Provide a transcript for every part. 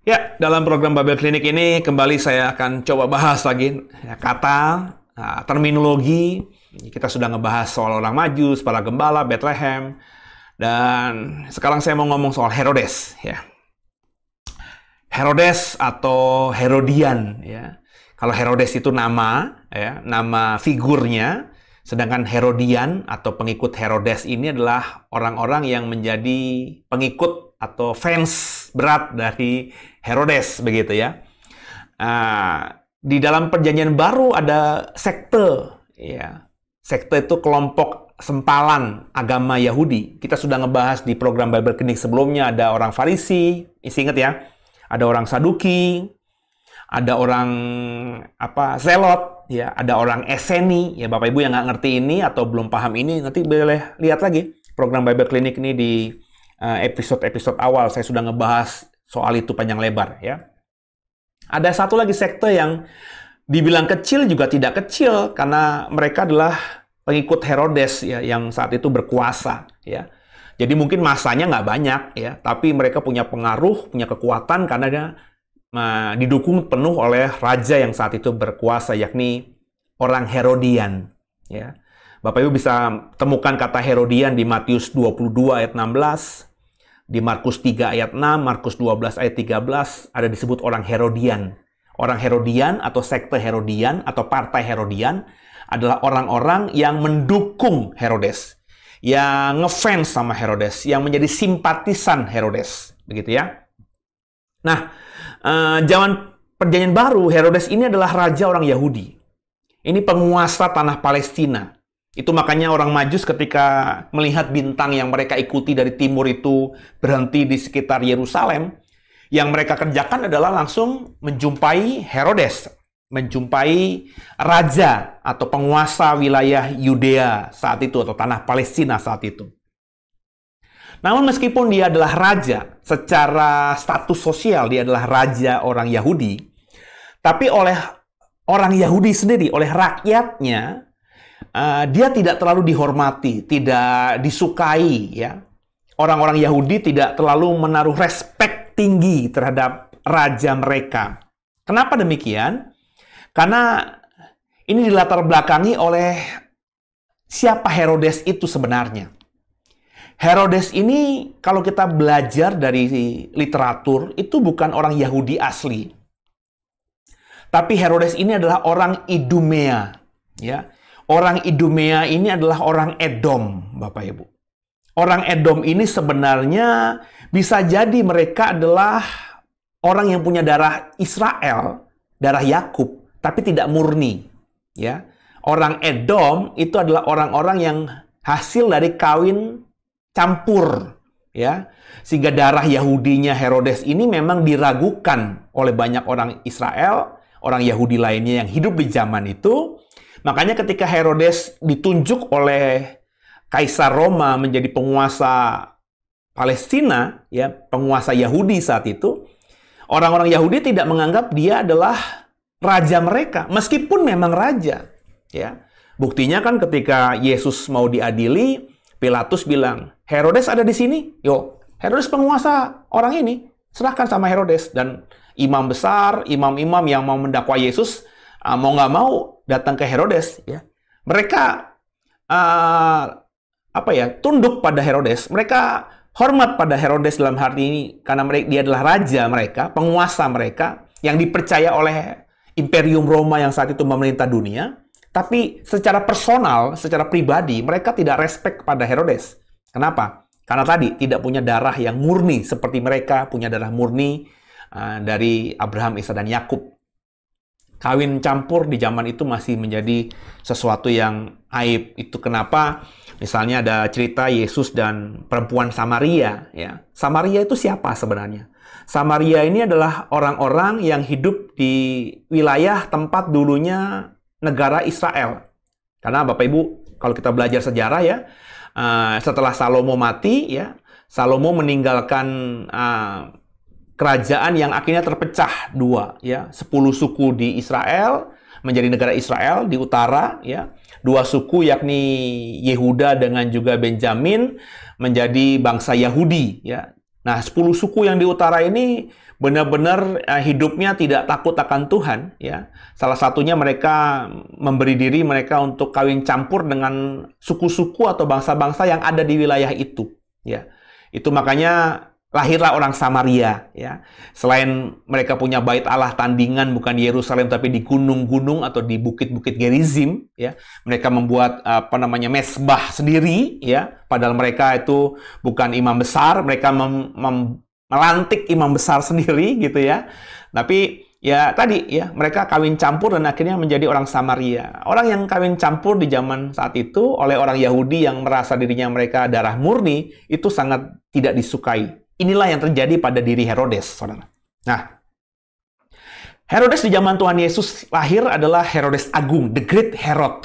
Ya, dalam program Babel Klinik ini kembali saya akan coba bahas lagi ya, kata, terminologi. Kita sudah ngebahas soal orang Majus, para gembala, Bethlehem, dan sekarang saya mau ngomong soal Herodes. Ya. Herodes atau Herodian. Ya. Kalau Herodes itu nama, ya, nama figurnya, sedangkan Herodian atau pengikut Herodes ini adalah orang-orang yang menjadi pengikut atau fans berat dari Herodes, begitu ya. Di dalam Perjanjian Baru ada sekte, ya. Sekte itu kelompok sempalan agama Yahudi. Kita sudah ngebahas di program Bible Clinic sebelumnya, ada orang Farisi, ingat ya, ada orang Saduki, ada orang Zelot, ya, ada orang Eseni, ya Bapak Ibu yang nggak ngerti ini atau belum paham ini, nanti boleh lihat lagi program Bible Clinic ini di episode-episode awal. Saya sudah ngebahas soal itu panjang lebar, ya. Ada satu lagi sekte yang dibilang kecil juga tidak kecil karena mereka adalah pengikut Herodes, ya, yang saat itu berkuasa, ya. Jadi mungkin masanya nggak banyak, ya, tapi mereka punya pengaruh, punya kekuatan karena dia didukung penuh oleh raja yang saat itu berkuasa, yakni orang Herodian, ya. Bapak Ibu bisa temukan kata Herodian di Matius 22 ayat 16, di Markus 3 ayat 6, Markus 12 ayat 13, ada disebut orang Herodian. Orang Herodian atau sekte Herodian atau partai Herodian adalah orang-orang yang mendukung Herodes, yang ngefans sama Herodes, yang menjadi simpatisan Herodes, begitu ya. Nah, zaman Perjanjian Baru, Herodes ini adalah raja orang Yahudi. Ini penguasa tanah Palestina. Itu makanya orang Majus ketika melihat bintang yang mereka ikuti dari timur itu berhenti di sekitar Yerusalem, yang mereka kerjakan adalah langsung menjumpai Herodes, menjumpai raja atau penguasa wilayah Yudea saat itu atau tanah Palestina saat itu. Namun meskipun dia adalah raja, secara status sosial dia adalah raja orang Yahudi, tapi oleh orang Yahudi sendiri, oleh rakyatnya, dia tidak terlalu dihormati, tidak disukai, ya. Orang-orang Yahudi tidak terlalu menaruh respek tinggi terhadap raja mereka. Kenapa demikian? Karena ini dilatar belakangi oleh siapa Herodes itu sebenarnya. Herodes ini, kalau kita belajar dari literatur, itu bukan orang Yahudi asli. Tapi Herodes ini adalah orang Idumea, ya. Orang Idumea ini adalah orang Edom, Bapak Ibu. Orang Edom ini sebenarnya bisa jadi mereka adalah orang yang punya darah Israel, darah Yakub, tapi tidak murni, ya. Orang Edom itu adalah orang-orang yang hasil dari kawin campur, ya. Sehingga darah Yahudinya Herodes ini memang diragukan oleh banyak orang Israel, orang Yahudi lainnya yang hidup di zaman itu. Makanya ketika Herodes ditunjuk oleh Kaisar Roma menjadi penguasa Palestina, ya, penguasa Yahudi saat itu, orang-orang Yahudi tidak menganggap dia adalah raja mereka, meskipun memang raja, ya. Buktinya kan ketika Yesus mau diadili, Pilatus bilang, Herodes ada di sini, yo, Herodes penguasa orang ini, serahkan sama Herodes. Dan imam besar, imam-imam yang mau mendakwa Yesus, mau nggak mau datang ke Herodes, ya. Mereka tunduk pada Herodes. Mereka hormat pada Herodes dalam hal ini karena dia adalah raja mereka, penguasa mereka yang dipercaya oleh Imperium Roma yang saat itu memerintah dunia. Tapi secara personal, secara pribadi, mereka tidak respek pada Herodes. Kenapa? Karena tadi tidak punya darah yang murni seperti mereka punya darah murni dari Abraham, Ishak, dan Yakub. Kawin campur di zaman itu masih menjadi sesuatu yang aib. Itu kenapa misalnya ada cerita Yesus dan perempuan Samaria, ya. Samaria itu siapa sebenarnya? Samaria ini adalah orang-orang yang hidup di wilayah tempat dulunya negara Israel. Karena Bapak Ibu, kalau kita belajar sejarah, ya, setelah Salomo mati, ya, Salomo meninggalkan kerajaan yang akhirnya terpecah dua, ya. 10 suku di Israel menjadi negara Israel di utara, ya. 2 suku yakni Yehuda dengan juga Benjamin menjadi bangsa Yahudi, ya. Nah, 10 suku yang di utara ini benar-benar hidupnya tidak takut akan Tuhan, ya. Salah satunya mereka memberi diri mereka untuk kawin campur dengan suku-suku atau bangsa-bangsa yang ada di wilayah itu, ya. Itu makanya lahirlah orang Samaria, ya. Selain mereka punya bait Allah tandingan bukan di Yerusalem tapi di gunung-gunung atau di bukit-bukit Gerizim, ya. Mereka membuat mesbah sendiri, ya. Padahal mereka itu bukan imam besar, mereka melantik imam besar sendiri gitu ya. Tapi ya tadi ya, mereka kawin campur dan akhirnya menjadi orang Samaria. Orang yang kawin campur di zaman saat itu oleh orang Yahudi yang merasa dirinya mereka darah murni itu sangat tidak disukai. Inilah yang terjadi pada diri Herodes, saudara. Nah, Herodes di zaman Tuhan Yesus lahir adalah Herodes Agung, the Great Herod.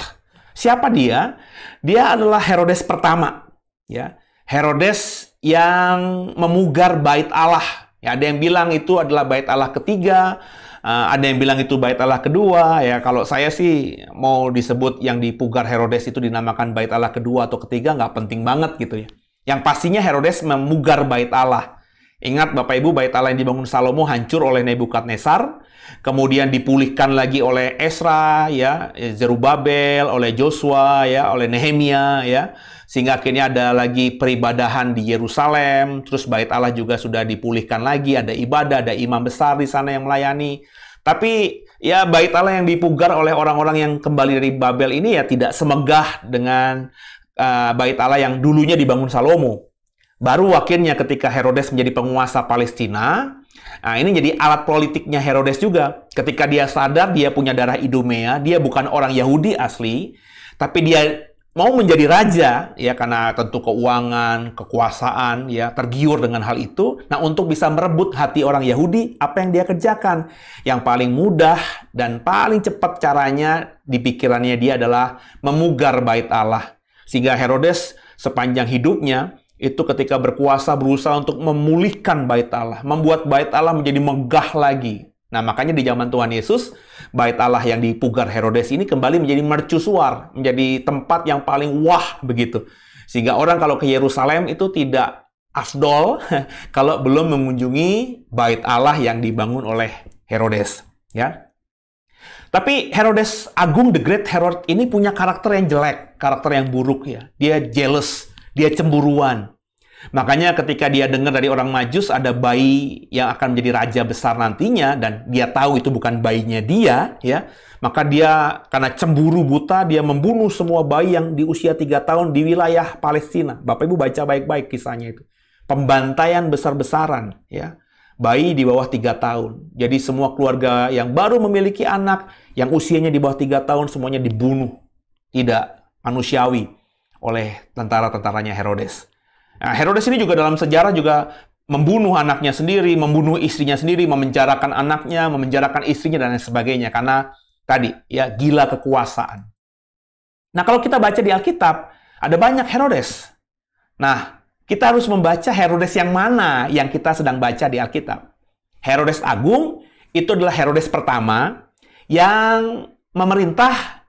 Siapa dia? Dia adalah Herodes pertama, ya. Herodes yang memugar bait Allah. Ya, ada yang bilang itu adalah bait Allah ketiga, ada yang bilang itu bait Allah kedua. Ya, kalau saya sih mau disebut yang dipugar Herodes itu dinamakan bait Allah kedua atau ketiga, nggak penting banget gitu ya. Yang pastinya Herodes memugar bait Allah. Ingat Bapak Ibu, bait Allah yang dibangun Salomo hancur oleh Nebukadnezar, kemudian dipulihkan lagi oleh Esra, ya, Zerubabel, oleh Joshua, ya, oleh Nehemia, ya. Sehingga akhirnya ada lagi peribadahan di Yerusalem, terus bait Allah juga sudah dipulihkan lagi, ada ibadah, ada imam besar di sana yang melayani. Tapi ya bait Allah yang dipugar oleh orang-orang yang kembali dari Babel ini ya tidak semegah dengan bait Allah yang dulunya dibangun Salomo. Baru akhirnya ketika Herodes menjadi penguasa Palestina, nah ini jadi alat politiknya Herodes juga. Ketika dia sadar dia punya darah Idumea, dia bukan orang Yahudi asli, tapi dia mau menjadi raja, ya karena tentu keuangan, kekuasaan, ya tergiur dengan hal itu. Nah, untuk bisa merebut hati orang Yahudi, apa yang dia kerjakan? Yang paling mudah dan paling cepat caranya di pikirannya dia adalah memugar bait Allah. Sehingga Herodes sepanjang hidupnya itu ketika berkuasa berusaha untuk memulihkan bait Allah, membuat bait Allah menjadi megah lagi. Nah, makanya di zaman Tuhan Yesus, bait Allah yang dipugar Herodes ini kembali menjadi mercusuar, menjadi tempat yang paling wah begitu. Sehingga orang kalau ke Yerusalem itu tidak afdol kalau belum mengunjungi bait Allah yang dibangun oleh Herodes, ya. Tapi Herodes Agung, the Great Herod ini punya karakter yang jelek, karakter yang buruk ya. Dia jealous, dia cemburuan. Makanya ketika dia dengar dari orang Majus ada bayi yang akan menjadi raja besar nantinya dan dia tahu itu bukan bayinya dia, ya, maka dia karena cemburu buta dia membunuh semua bayi yang di usia 3 tahun di wilayah Palestina. Bapak Ibu baca baik-baik kisahnya itu. Pembantaian besar-besaran, ya. Bayi di bawah 3 tahun. Jadi semua keluarga yang baru memiliki anak yang usianya di bawah 3 tahun semuanya dibunuh. Tidak manusiawi oleh tentara-tentaranya Herodes. Nah, Herodes ini juga dalam sejarah juga membunuh anaknya sendiri, membunuh istrinya sendiri, memenjarakan anaknya, memenjarakan istrinya, dan lain sebagainya. Karena tadi, ya gila kekuasaan. Nah, kalau kita baca di Alkitab, ada banyak Herodes. Nah, kita harus membaca Herodes yang mana yang kita sedang baca di Alkitab. Herodes Agung itu adalah Herodes pertama yang memerintah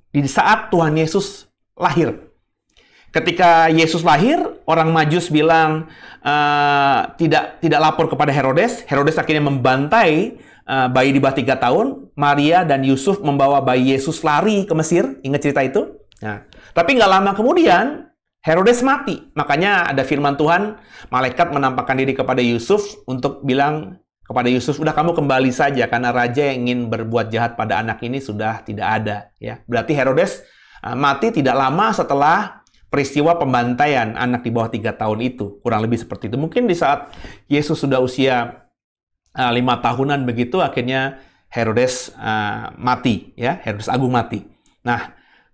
di saat Tuhan Yesus lahir. Ketika Yesus lahir, orang Majus bilang tidak lapor kepada Herodes. Herodes akhirnya membantai bayi di bawah 3 tahun. Maria dan Yusuf membawa bayi Yesus lari ke Mesir. Ingat cerita itu? Nah, tapi nggak lama kemudian, Herodes mati. Makanya ada firman Tuhan, malaikat menampakkan diri kepada Yusuf untuk bilang kepada Yusuf, udah kamu kembali saja karena raja yang ingin berbuat jahat pada anak ini sudah tidak ada. Ya, berarti Herodes mati tidak lama setelah peristiwa pembantaian anak di bawah 3 tahun itu. Kurang lebih seperti itu. Mungkin di saat Yesus sudah usia 5 tahunan begitu, akhirnya Herodes mati. Ya, Herodes Agung mati. Nah,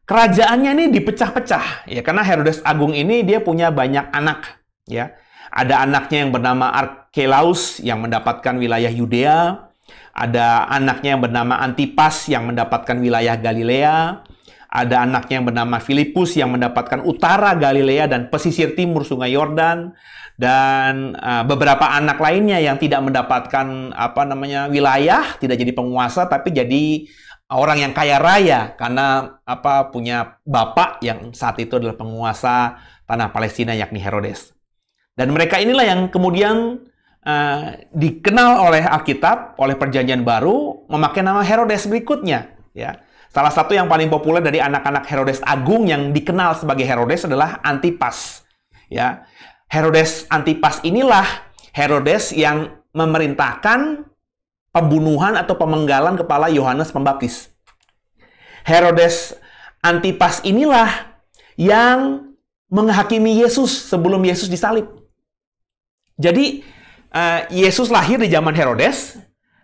kerajaannya ini dipecah-pecah ya, karena Herodes Agung ini dia punya banyak anak ya. Ada anaknya yang bernama Archelaus yang mendapatkan wilayah Yudea, ada anaknya yang bernama Antipas yang mendapatkan wilayah Galilea, ada anaknya yang bernama Filipus yang mendapatkan utara Galilea dan pesisir timur Sungai Yordan, dan beberapa anak lainnya yang tidak mendapatkan wilayah, tidak jadi penguasa tapi jadi orang yang kaya raya karena punya bapak yang saat itu adalah penguasa tanah Palestina yakni Herodes. Dan mereka inilah yang kemudian dikenal oleh Alkitab, oleh Perjanjian Baru, memakai nama Herodes berikutnya. Ya. Salah satu yang paling populer dari anak-anak Herodes Agung yang dikenal sebagai Herodes adalah Antipas. Ya. Herodes Antipas inilah Herodes yang memerintahkan pembunuhan atau pemenggalan kepala Yohanes Pembaptis. Herodes Antipas inilah yang menghakimi Yesus sebelum Yesus disalib. Jadi, Yesus lahir di zaman Herodes,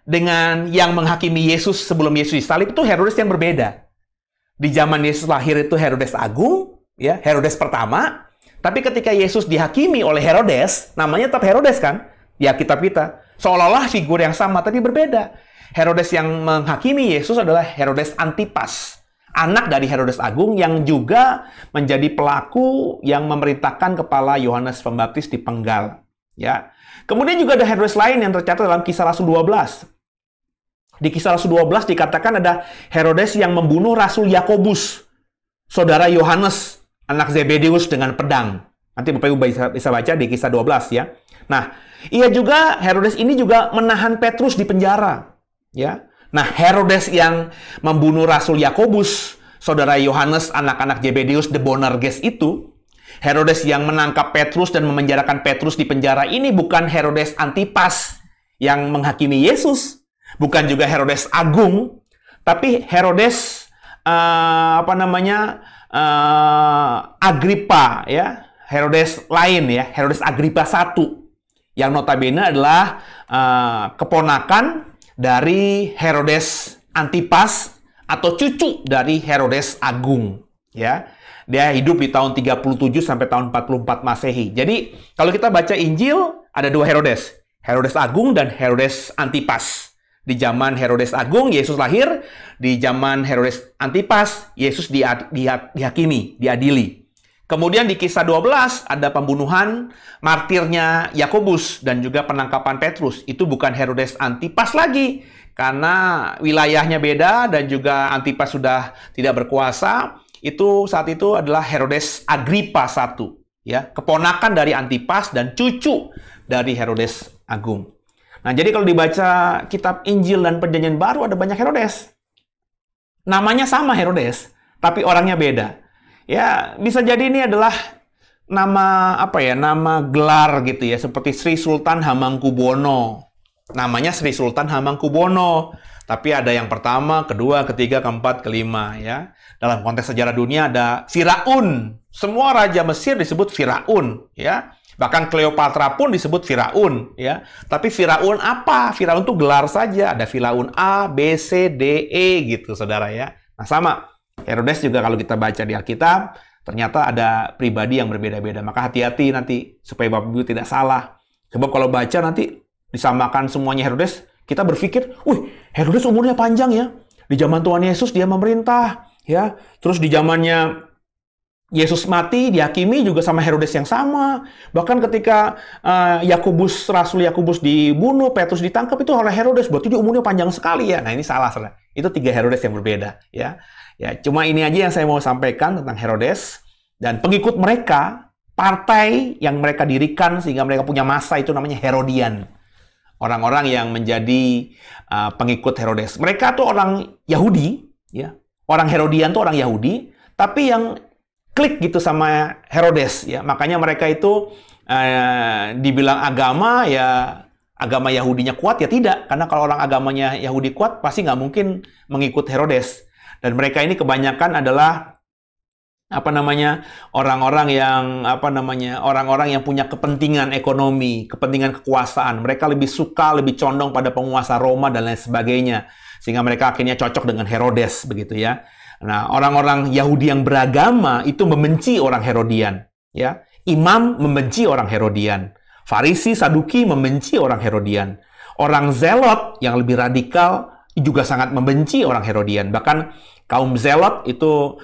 dengan yang menghakimi Yesus sebelum Yesus disalib itu Herodes yang berbeda. Di zaman Yesus lahir itu Herodes Agung, ya, Herodes pertama. Tapi ketika Yesus dihakimi oleh Herodes, namanya tetap Herodes kan? Ya, kitab kita. Seolah-olah figur yang sama, tapi berbeda. Herodes yang menghakimi Yesus adalah Herodes Antipas, anak dari Herodes Agung yang juga menjadi pelaku yang memerintahkan kepala Yohanes Pembaptis dipenggal. Ya. Kemudian juga ada Herodes lain yang tercatat dalam Kisah Rasul 12. Di Kisah Rasul 12 dikatakan ada Herodes yang membunuh Rasul Yakobus, saudara Yohanes, anak Zebedeus dengan pedang. Nanti Bapak Ibu bisa baca di Kisah 12 ya. Nah, Herodes ini juga menahan Petrus di penjara. Ya. Nah, Herodes yang membunuh Rasul Yakobus, saudara Yohanes, anak-anak Zebedeus de Boanerges itu, Herodes yang menangkap Petrus dan memenjarakan Petrus di penjara ini bukan Herodes Antipas yang menghakimi Yesus, bukan juga Herodes Agung, tapi Herodes Agripa ya, Herodes lain ya, Herodes Agripa I yang notabene adalah keponakan dari Herodes Antipas atau cucu dari Herodes Agung ya. Dia hidup di tahun 37 sampai tahun 44 Masehi. Jadi, kalau kita baca Injil, ada dua Herodes. Herodes Agung dan Herodes Antipas. Di zaman Herodes Agung, Yesus lahir. Di zaman Herodes Antipas, Yesus dihakimi, diadili. Kemudian di Kisah 12, ada pembunuhan martirnya Yakobus dan juga penangkapan Petrus. Itu bukan Herodes Antipas lagi. Karena wilayahnya beda dan juga Antipas sudah tidak berkuasa. Saat itu adalah Herodes Agripa I, ya, keponakan dari Antipas dan cucu dari Herodes Agung. Nah, jadi kalau dibaca kitab Injil dan Perjanjian Baru ada banyak Herodes. Namanya sama Herodes, tapi orangnya beda. Ya, bisa jadi ini adalah nama nama gelar gitu ya, seperti Sri Sultan Hamengkubuwono. Namanya Sri Sultan Hamengkubuwono. Tapi ada yang pertama, kedua, ketiga, keempat, kelima ya. Dalam konteks sejarah dunia ada Firaun. Semua raja Mesir disebut Firaun ya. Bahkan Cleopatra pun disebut Firaun ya. Tapi Firaun apa? Firaun itu gelar saja. Ada Firaun A, B, C, D, E gitu Saudara ya. Nah, sama Herodes juga kalau kita baca di Alkitab, ternyata ada pribadi yang berbeda-beda. Maka hati-hati nanti supaya Bapak Ibu tidak salah. Sebab kalau baca nanti disamakan semuanya Herodes, kita berpikir, wih, Herodes umurnya panjang ya. Di zaman Tuhan Yesus dia memerintah, ya. Terus di zamannya Yesus mati, dihakimi juga sama Herodes yang sama. Bahkan ketika Rasul Yakobus dibunuh, Petrus ditangkap itu oleh Herodes. Berarti dia umurnya panjang sekali ya. Nah, ini salah. Itu 3 Herodes yang berbeda, ya. Ya, cuma ini aja yang saya mau sampaikan tentang Herodes dan pengikut mereka, partai yang mereka dirikan sehingga mereka punya massa itu namanya Herodian. Orang-orang yang menjadi pengikut Herodes. Mereka tuh orang Yahudi, ya. Orang Herodian tuh orang Yahudi, tapi yang klik gitu sama Herodes, ya. Makanya mereka itu dibilang agama, ya agama Yahudinya kuat, ya tidak. Karena kalau orang agamanya Yahudi kuat, pasti nggak mungkin mengikut Herodes. Dan mereka ini kebanyakan adalah orang-orang yang punya kepentingan ekonomi, kepentingan kekuasaan. Mereka lebih condong pada penguasa Roma dan lain sebagainya, sehingga mereka akhirnya cocok dengan Herodes begitu ya. Nah, orang-orang Yahudi yang beragama itu membenci orang Herodian, ya. Imam membenci orang Herodian, Farisi, Saduki membenci orang Herodian. Orang Zelot yang lebih radikal juga sangat membenci orang Herodian. Bahkan kaum Zelot itu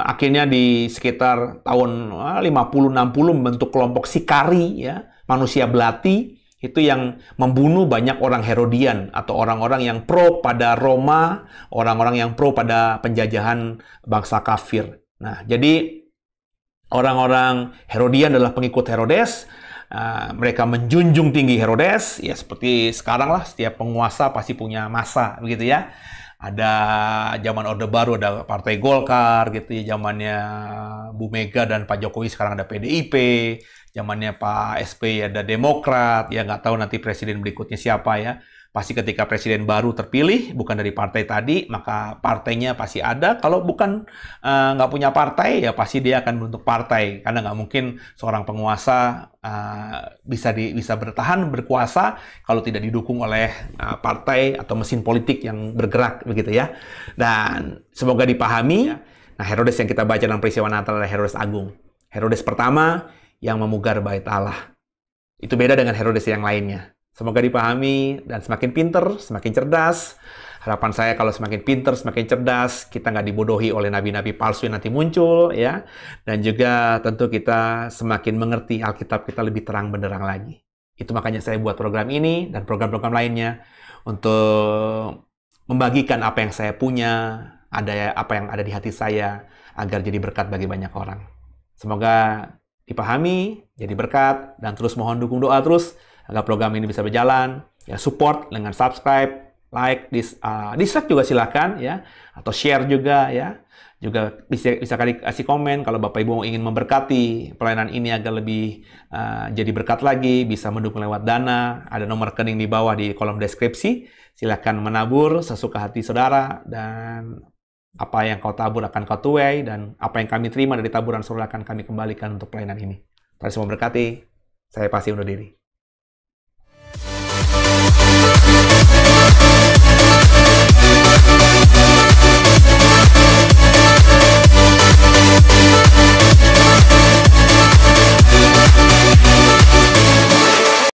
akhirnya di sekitar tahun 50-60 membentuk kelompok Sikari ya, manusia belati itu yang membunuh banyak orang Herodian atau orang-orang yang pro pada Roma, orang-orang yang pro pada penjajahan bangsa kafir. Nah, jadi Orang-orang Herodian adalah pengikut Herodes. Mereka menjunjung tinggi Herodes. Ya seperti sekarang lah, setiap penguasa pasti punya masa, begitu ya. Ada zaman Orde Baru, ada Partai Golkar, gitu ya. Zamannya Bu Mega dan Pak Jokowi sekarang ada PDIP. Zamannya Pak SBY ada Demokrat. Ya nggak tahu nanti presiden berikutnya siapa ya. Pasti ketika presiden baru terpilih, bukan dari partai tadi, maka partainya pasti ada. Kalau bukan nggak punya partai, ya pasti dia akan membentuk partai. Karena nggak mungkin seorang penguasa bisa bertahan, berkuasa, kalau tidak didukung oleh partai atau mesin politik yang bergerak, begitu ya. Dan semoga dipahami. Nah, Herodes yang kita baca dalam peristiwa Natal adalah Herodes Agung. Herodes pertama yang memugar bait Allah. Itu beda dengan Herodes yang lainnya. Semoga dipahami dan semakin pinter, semakin cerdas. Harapan saya kalau semakin pinter, semakin cerdas, kita nggak dibodohi oleh nabi-nabi palsu yang nanti muncul, ya. Dan juga tentu kita semakin mengerti Alkitab kita lebih terang benderang lagi. Itu makanya saya buat program ini dan program-program lainnya untuk membagikan apa yang saya punya, apa yang ada di hati saya, agar jadi berkat bagi banyak orang. Semoga dipahami, jadi berkat, dan terus mohon dukung doa terus agar program ini bisa berjalan. Ya, support dengan subscribe, like, dislike juga silakan ya, atau share juga ya. Juga bisa kali kasih komen kalau Bapak Ibu ingin memberkati pelayanan ini agar lebih jadi berkat lagi, bisa mendukung lewat dana. Ada nomor rekening di bawah di kolom deskripsi. Silakan menabur sesuka hati saudara, dan apa yang kau tabur akan kau tuai, dan apa yang kami terima dari taburan saudara akan kami kembalikan untuk pelayanan ini. Tuhan semua berkati. Saya pasti undur diri.